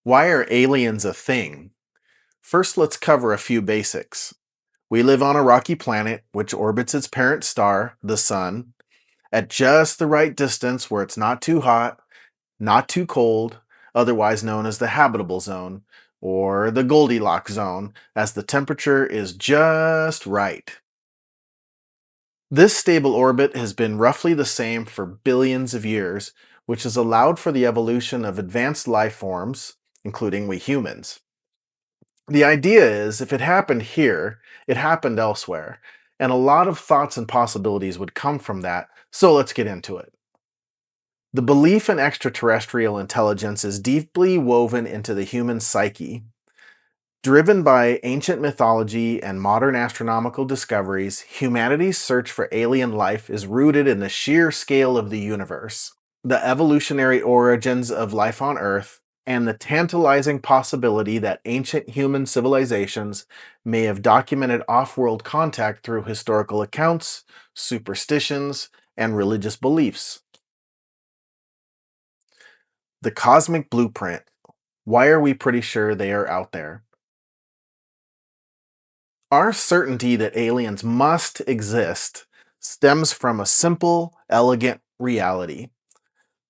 Why are aliens a thing? First, let's cover a few basics. We live on a rocky planet which orbits its parent star, the Sun, at just the right distance where it's not too hot, not too cold, otherwise known as the habitable zone, or the Goldilocks zone, as the temperature is just right. This stable orbit has been roughly the same for billions of years, which has allowed for the evolution of advanced life forms, including we humans. The idea is if it happened here, it happened elsewhere, and a lot of thoughts and possibilities would come from that, so let's get into it. The belief in extraterrestrial intelligence is deeply woven into the human psyche. Driven by ancient mythology and modern astronomical discoveries, humanity's search for alien life is rooted in the sheer scale of the universe, the evolutionary origins of life on Earth, and the tantalizing possibility that ancient human civilizations may have documented off world contact through historical accounts, superstitions, and religious beliefs. The cosmic blueprint. Why are we pretty sure they are out there? Our certainty that aliens must exist stems from a simple, elegant reality.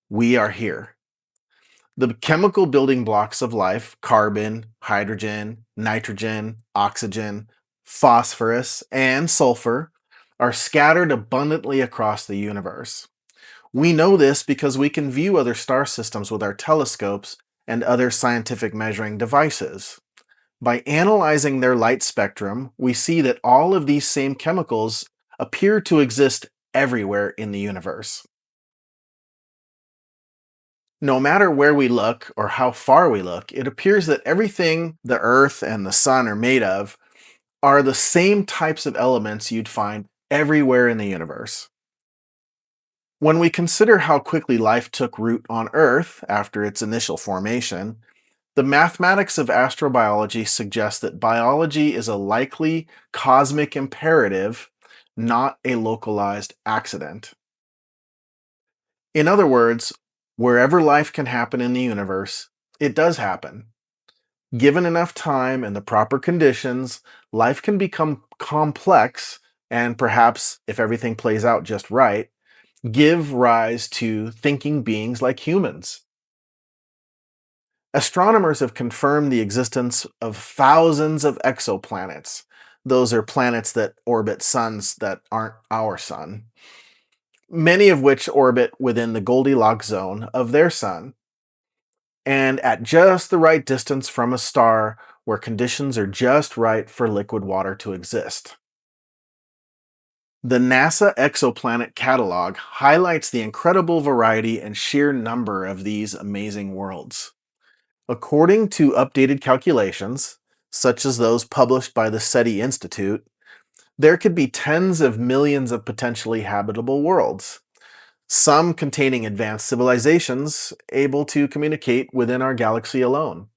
We are here. The chemical building blocks of life, carbon, hydrogen, nitrogen, oxygen, phosphorus, and sulfur, are scattered abundantly across the universe. We know this because we can view other star systems with our telescopes and other scientific measuring devices. By analyzing their light spectrum, we see that all of these same chemicals appear to exist everywhere in the universe. No matter where we look or how far we look, it appears that everything the Earth and the Sun are made of are the same types of elements you'd find everywhere in the universe. When we consider how quickly life took root on Earth after its initial formation, the mathematics of astrobiology suggest that biology is a likely cosmic imperative, not a localized accident. In other words, wherever life can happen in the universe, it does happen. Given enough time and the proper conditions, life can become complex and perhaps, if everything plays out just right, give rise to thinking beings like humans. Astronomers have confirmed the existence of thousands of exoplanets. Those are planets that orbit suns that aren't our sun, many of which orbit within the Goldilocks zone of their sun, and at just the right distance from a star where conditions are just right for liquid water to exist. The NASA Exoplanet Catalog highlights the incredible variety and sheer number of these amazing worlds. According to updated calculations, such as those published by the SETI Institute, there could be tens of millions of potentially habitable worlds, some containing advanced civilizations able to communicate within our galaxy alone.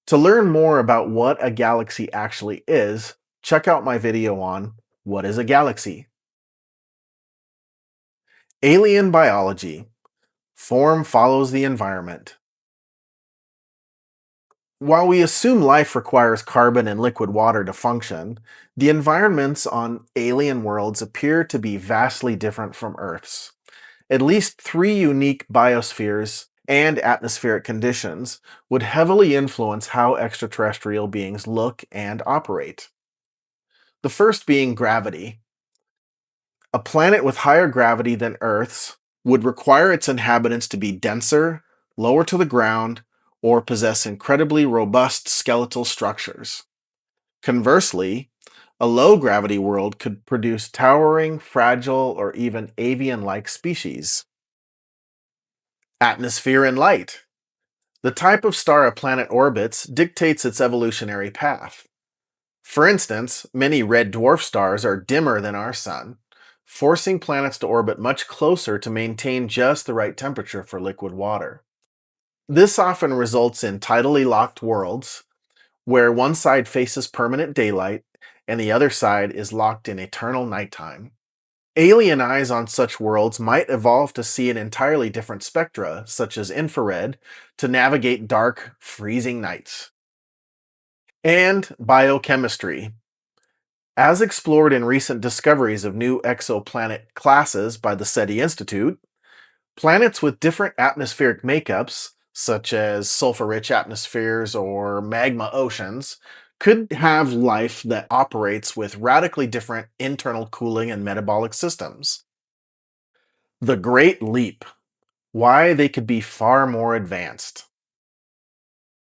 To learn more about what a galaxy actually is, check out my video on What is a Galaxy? Alien biology. Form follows the environment. While we assume life requires carbon and liquid water to function, the environments on alien worlds appear to be vastly different from Earth's. At least three unique biospheres and atmospheric conditions would heavily influence how extraterrestrial beings look and operate. The first being gravity. A planet with higher gravity than Earth's would require its inhabitants to be denser, lower to the ground, or possess incredibly robust skeletal structures. Conversely, a low gravity world could produce towering, fragile, or even avian like species. Atmosphere and light. The type of star a planet orbits dictates its evolutionary path. For instance, many red dwarf stars are dimmer than our Sun, forcing planets to orbit much closer to maintain just the right temperature for liquid water. This often results in tidally locked worlds, where one side faces permanent daylight and the other side is locked in eternal nighttime. Alien eyes on such worlds might evolve to see an entirely different spectra, such as infrared, to navigate dark, freezing nights. And biochemistry. As explored in recent discoveries of new exoplanet classes by the SETI Institute, planets with different atmospheric makeups, such as sulfur rich atmospheres or magma oceans, could have life that operates with radically different internal cooling and metabolic systems. The Great Leap, why they could be far more advanced.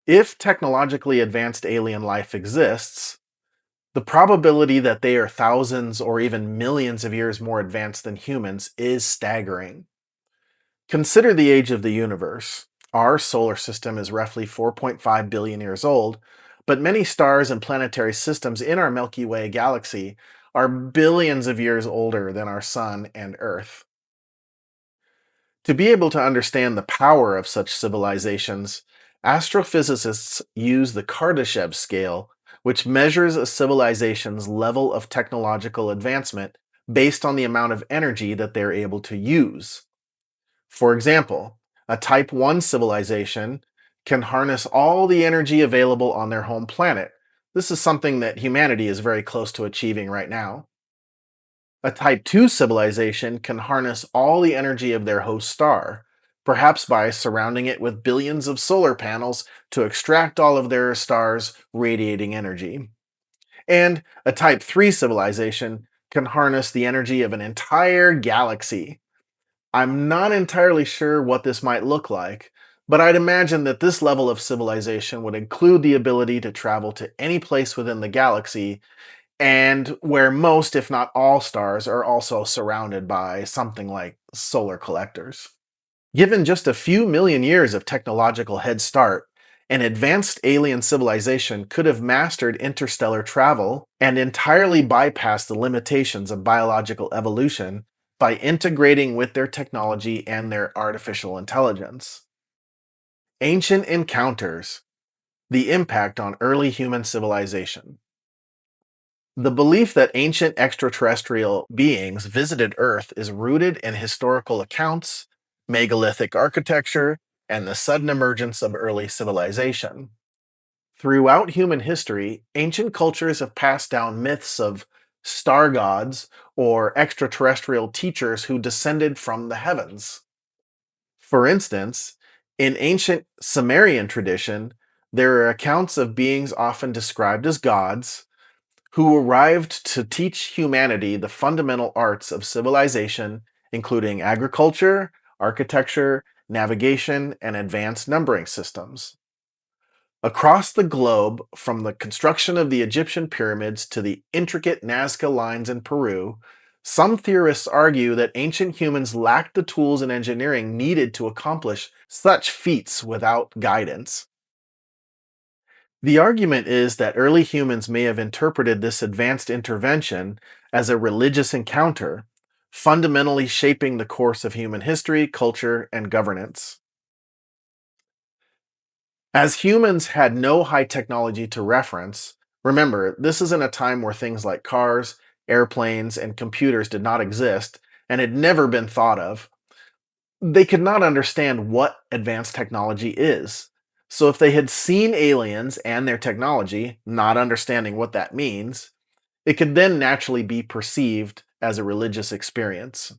If technologically advanced alien life exists, the probability that they are thousands or even millions of years more advanced than humans is staggering. Consider the age of the universe. Our solar system is roughly 4.5 billion years old, but many stars and planetary systems in our Milky Way galaxy are billions of years older than our Sun and Earth. To be able to understand the power of such civilizations, astrophysicists use the Kardashev scale, which measures a civilization's level of technological advancement based on the amount of energy that they're able to use. For example, a Type 1 civilization can harness all the energy available on their home planet. This is something that humanity is very close to achieving right now. A Type 2 civilization can harness all the energy of their host star, perhaps by surrounding it with billions of solar panels to extract all of their star's radiating energy. And a Type 3 civilization can harness the energy of an entire galaxy. I'm not entirely sure what this might look like, but I'd imagine that this level of civilization would include the ability to travel to any place within the galaxy and where most, if not all, stars are also surrounded by something like solar collectors. Given just a few million years of technological head start, an advanced alien civilization could have mastered interstellar travel and entirely bypassed the limitations of biological evolution by integrating with their technology and their artificial intelligence. Ancient encounters, the impact on early human civilization. The belief that ancient extraterrestrial beings visited Earth is rooted in historical accounts, megalithic architecture, and the sudden emergence of early civilization. Throughout human history, ancient cultures have passed down myths of star gods or extraterrestrial teachers who descended from the heavens. For instance, in ancient Sumerian tradition, there are accounts of beings often described as gods who arrived to teach humanity the fundamental arts of civilization, including agriculture, architecture, navigation, and advanced numbering systems. Across the globe, from the construction of the Egyptian pyramids to the intricate Nazca lines in Peru, some theorists argue that ancient humans lacked the tools and engineering needed to accomplish such feats without guidance. The argument is that early humans may have interpreted this advanced intervention as a religious encounter, fundamentally shaping the course of human history, culture, and governance. As humans had no high technology to reference, remember, this is in a time where things like cars, airplanes, and computers did not exist and had never been thought of. They could not understand what advanced technology is. So if they had seen aliens and their technology, not understanding what that means, it could then naturally be perceived as a religious experience.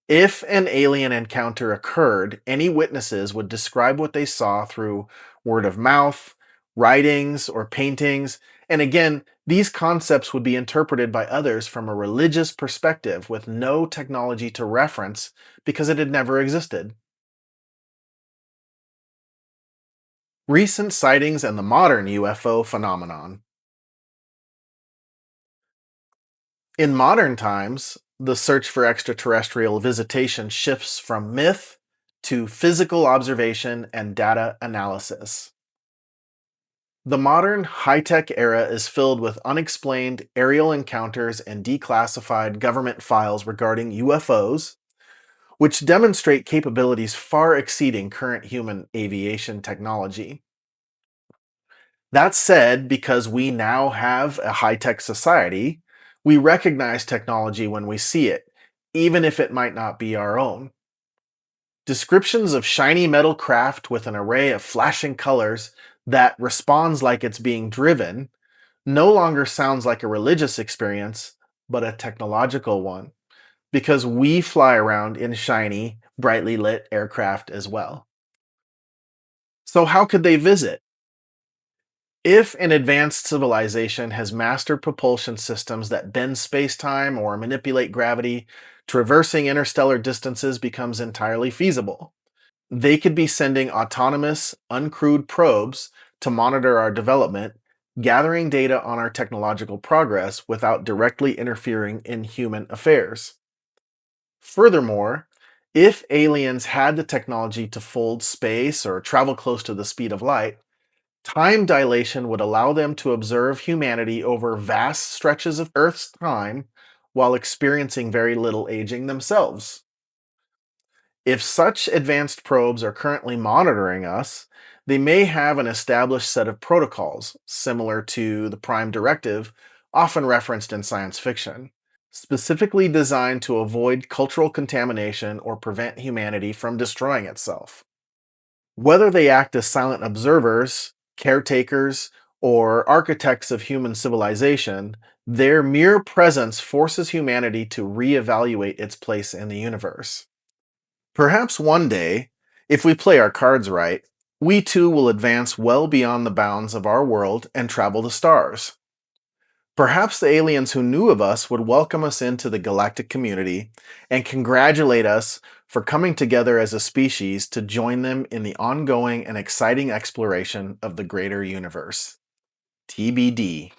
If an alien encounter occurred, any witnesses would describe what they saw through word of mouth, writings, or paintings. And again, these concepts would be interpreted by others from a religious perspective with no technology to reference because it had never existed. Recent sightings and the modern UFO phenomenon. In modern times, the search for extraterrestrial visitation shifts from myth to physical observation and data analysis. The modern high tech era is filled with unexplained aerial encounters and declassified government files regarding UFOs, which demonstrate capabilities far exceeding current human aviation technology. That said, because we now have a high tech society, We recognize technology when we see it, even if it might not be our own. Descriptions of shiny metal craft with an array of flashing colors that responds like it's being driven no longer sounds like a religious experience, but a technological one, because we fly around in shiny, brightly lit aircraft as well. So, how could they visit? If an advanced civilization has mastered propulsion systems that bend space time or manipulate gravity, traversing interstellar distances becomes entirely feasible. They could be sending autonomous, uncrewed probes to monitor our development, gathering data on our technological progress without directly interfering in human affairs. Furthermore, if aliens had the technology to fold space or travel close to the speed of light, time dilation would allow them to observe humanity over vast stretches of Earth's time while experiencing very little aging themselves. If such advanced probes are currently monitoring us, they may have an established set of protocols, similar to the Prime Directive, often referenced in science fiction, specifically designed to avoid cultural contamination or prevent humanity from destroying itself. Whether they act as silent observers, caretakers, or architects of human civilization, their mere presence forces humanity to reevaluate its place in the universe. Perhaps one day, if we play our cards right, we too will advance well beyond the bounds of our world and travel the stars. Perhaps the aliens who knew of us would welcome us into the galactic community and congratulate us for coming together as a species to join them in the ongoing and exciting exploration of the greater universe. TBD.